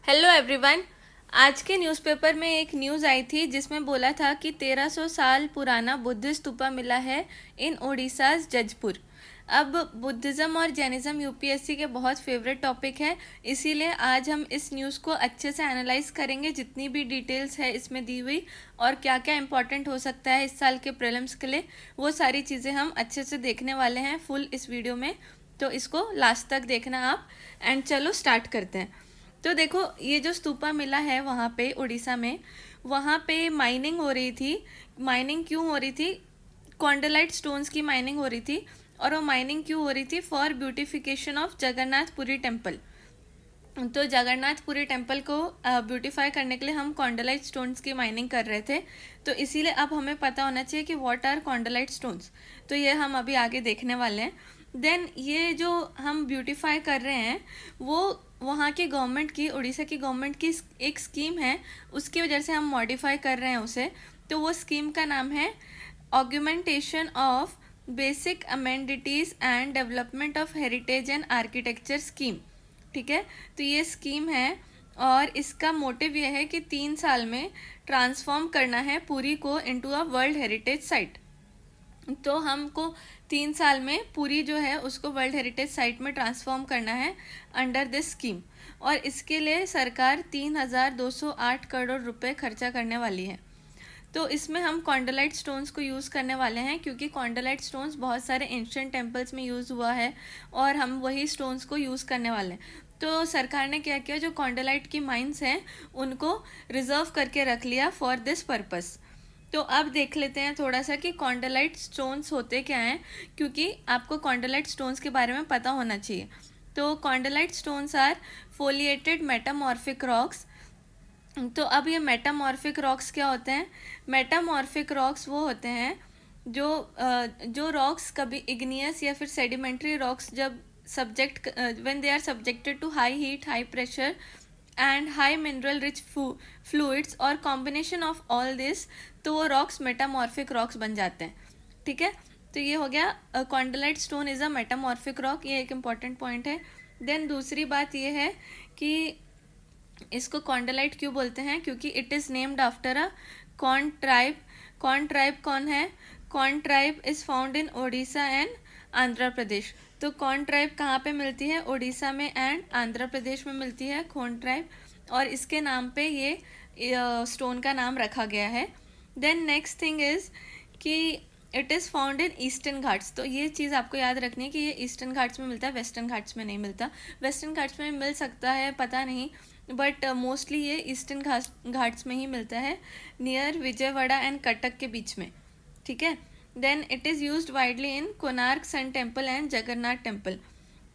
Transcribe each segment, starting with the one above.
Hello everyone. आज के newspaper में एक न्यूज़ आई थी जिसमें बोला था कि 1300 साल पुराना बुद्ध स्तूपा मिला है इन ओडिशा जजपुर। अब बुद्धिज़्म और जैनिज़्म यूपीएससी के बहुत फेवरेट टॉपिक है, इसीलिए आज हम इस न्यूज़ को अच्छे से एनालाइज करेंगे, जितनी भी डिटेल्स है इसमें दी हुई और क्या क्या इंपॉर्टेंट हो सकता है इस साल के प्रीलिम्स के लिए, वो सारी चीज़ें हम अच्छे से देखने वाले हैं फुल इस वीडियो में। तो इसको लास्ट तक देखना आप। एंड चलो स्टार्ट करते हैं। तो देखो, ये जो स्तूपा मिला है वहाँ पे उड़ीसा में, वहाँ पे माइनिंग हो रही थी। माइनिंग क्यों हो रही थी? कॉन्डलाइट स्टोन्स की माइनिंग हो रही थी। और वो माइनिंग क्यों हो रही थी? For beautification of Jagannathpuri temple. तो जगन्नाथपुरी टेम्पल को ब्यूटीफाई करने के लिए हम कॉन्डलाइट स्टोन्स की माइनिंग कर रहे थे। तो इसीलिए अब हमें पता होना चाहिए कि व्हाट आर कॉन्डलाइट स्टोन्स। तो ये हम अभी आगे देखने वाले हैं। देन ये जो हम ब्यूटीफाई कर रहे हैं वो वहाँ की गवर्नमेंट की, उड़ीसा की गवर्नमेंट की एक स्कीम है, उसकी वजह से हम मॉडिफाई कर रहे हैं उसे। तो वो स्कीम का नाम है augmentation of basic amenities and development of heritage and architecture scheme. ठीक है, तो ये स्कीम है और इसका मोटिव ये है कि 3 साल में ट्रांसफॉर्म करना है पुरी को into a world heritage site. तो हमको 3 साल में पूरी जो है उसको वर्ल्ड हेरिटेज साइट में ट्रांसफॉर्म करना है अंडर दिस स्कीम। और इसके लिए सरकार 3,208 करोड़ रुपए खर्चा करने वाली है। तो इसमें हम कॉन्डलाइट स्टोन्स को यूज़ करने वाले हैं, क्योंकि कॉन्डलाइट स्टोन्स बहुत सारे एंशिएंट टेम्पल्स में यूज़ हुआ है और हम वही स्टोन्स को यूज़ करने वाले हैं। तो सरकार ने क्या किया, जो कॉन्डलाइट की माइंस हैं उनको रिजर्व करके रख लिया फॉर दिस पर्पस। तो अब देख लेते हैं थोड़ा सा कि कॉन्डलाइट स्टोन्स होते क्या हैं, क्योंकि आपको कॉन्डलाइट स्टोन्स के बारे में पता होना चाहिए। तो khondalite stones are foliated metamorphic rocks. तो अब ये मेटामॉर्फिक रॉक्स क्या होते हैं? मेटामॉर्फिक रॉक्स वो होते हैं जो रॉक्स कभी इग्नियस या फिर सेडिमेंट्री रॉक्स जब subject when they are subjected to high heat, high pressure and high mineral rich fluids और कॉम्बिनेशन ऑफ ऑल दिस, तो वो रॉक्स मेटामॉर्फिक रॉक्स बन जाते हैं। ठीक है, तो ये हो गया khondalite stone is a metamorphic rock, ये एक इम्पॉर्टेंट पॉइंट है। देन दूसरी बात ये है कि इसको कॉन्डलाइट क्यों बोलते हैं, क्योंकि it is named after a Khond tribe. Khond tribe कौन है? Khond tribe is found in Odisha and Andhra Pradesh. तो कॉन ट्राइब कहाँ पे मिलती है? उड़ीसा में एंड आंध्र प्रदेश में मिलती है कॉन ट्राइब, और इसके नाम पे ये स्टोन का नाम रखा गया है। देन नेक्स्ट थिंग इज़ कि it is found in eastern Ghats. तो ये चीज़ आपको याद रखनी है कि ये ईस्टर्न घाट्स में मिलता है, वेस्टर्न घाट्स में नहीं मिलता। वेस्टर्न घाट्स में मिल सकता है, पता नहीं, बट मोस्टली ये ईस्टर्न घाट्स में ही मिलता है, नियर विजयवाड़ा एंड कटक के बीच में। ठीक है, then it is used widely in Konark sun temple and Jagannath temple.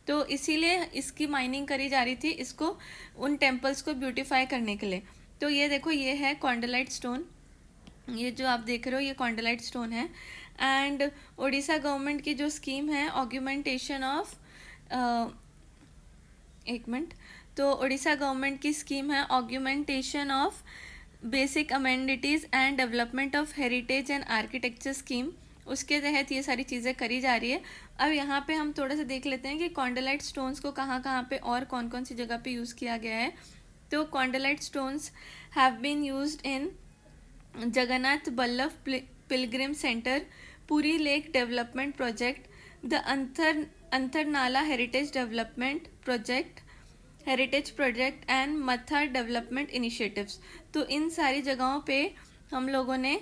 तो इसीलिए इसकी माइनिंग करी जा रही थी, इसको उन टेम्पल्स को ब्यूटीफाई करने के लिए। तो ये देखो, ये है कॉन्डलाइट स्टोन, ये जो आप देख रहे हो ये कॉन्डलाइट स्टोन है। एंड उड़ीसा गवर्नमेंट की जो स्कीम है ऑग्यूमेंटेशन ऑफ, एक मिनट, तो उड़ीसा गवर्नमेंट की स्कीम है augmentation of basic amenities and development of heritage and architecture scheme, उसके तहत ये सारी चीज़ें करी जा रही है। अब यहाँ पे हम थोड़ा सा देख लेते हैं कि कॉन्डलाइट स्टोन्स को कहाँ कहाँ पे और कौन कौन सी जगह पे यूज़ किया गया है। तो khondalite stones have been used in Jagannath Ballabh pilgrim centre, Puri lake development project, the Antarnala heritage development project, heritage project and Matha development initiatives. तो इन सारी जगहों पे हम लोगों ने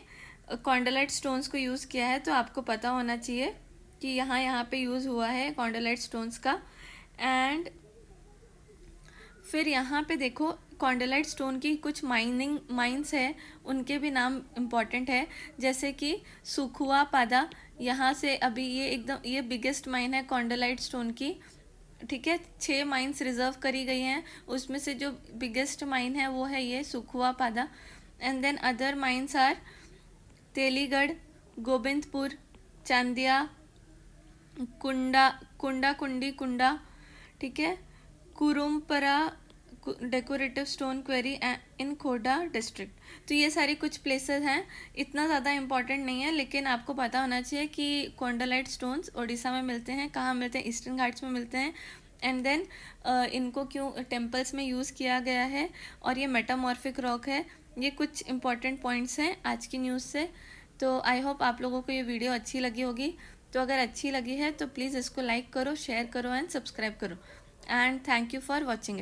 कॉन्डलाइट स्टोन्स को यूज़ किया है। तो आपको पता होना चाहिए कि यहाँ यहाँ पे यूज़ हुआ है कॉन्डलाइट स्टोन्स का। एंड फिर यहाँ पे देखो, कॉन्डलाइट स्टोन की कुछ माइंस है, उनके भी नाम इम्पॉर्टेंट है, जैसे कि सुखुआ पादा। यहाँ से अभी ये एकदम ये बिगेस्ट माइन है कॉन्डलाइट स्टोन की। ठीक है, 6 माइंस रिजर्व करी गई हैं, उसमें से जो बिगेस्ट माइन है वो है ये Sukhua Pada. And then other mines are Teligarh, Govindpur, Chandiya, Kunda Kunda Kundi Kunda, ठीक है, Kurumpara decorative stone quarry in Khorda district. तो ये सारी कुछ प्लेसेस हैं, इतना ज़्यादा इंपॉर्टेंट नहीं है, लेकिन आपको पता होना चाहिए कि कॉन्डलाइट स्टोन्स उड़ीसा में मिलते हैं। कहाँ मिलते हैं? ईस्टर्न घाट्स में मिलते हैं, एंड देन इनको क्यों टेम्पल्स में यूज़ किया गया है, और ये मेटामॉर्फिक रॉक है। ये कुछ इंपॉर्टेंट पॉइंट्स हैं आज की न्यूज़ से। तो आई होप आप लोगों को ये वीडियो अच्छी लगी होगी। तो अगर अच्छी लगी है तो प्लीज़ इसको लाइक करो, शेयर करो एंड सब्सक्राइब करो। And thank you for watching.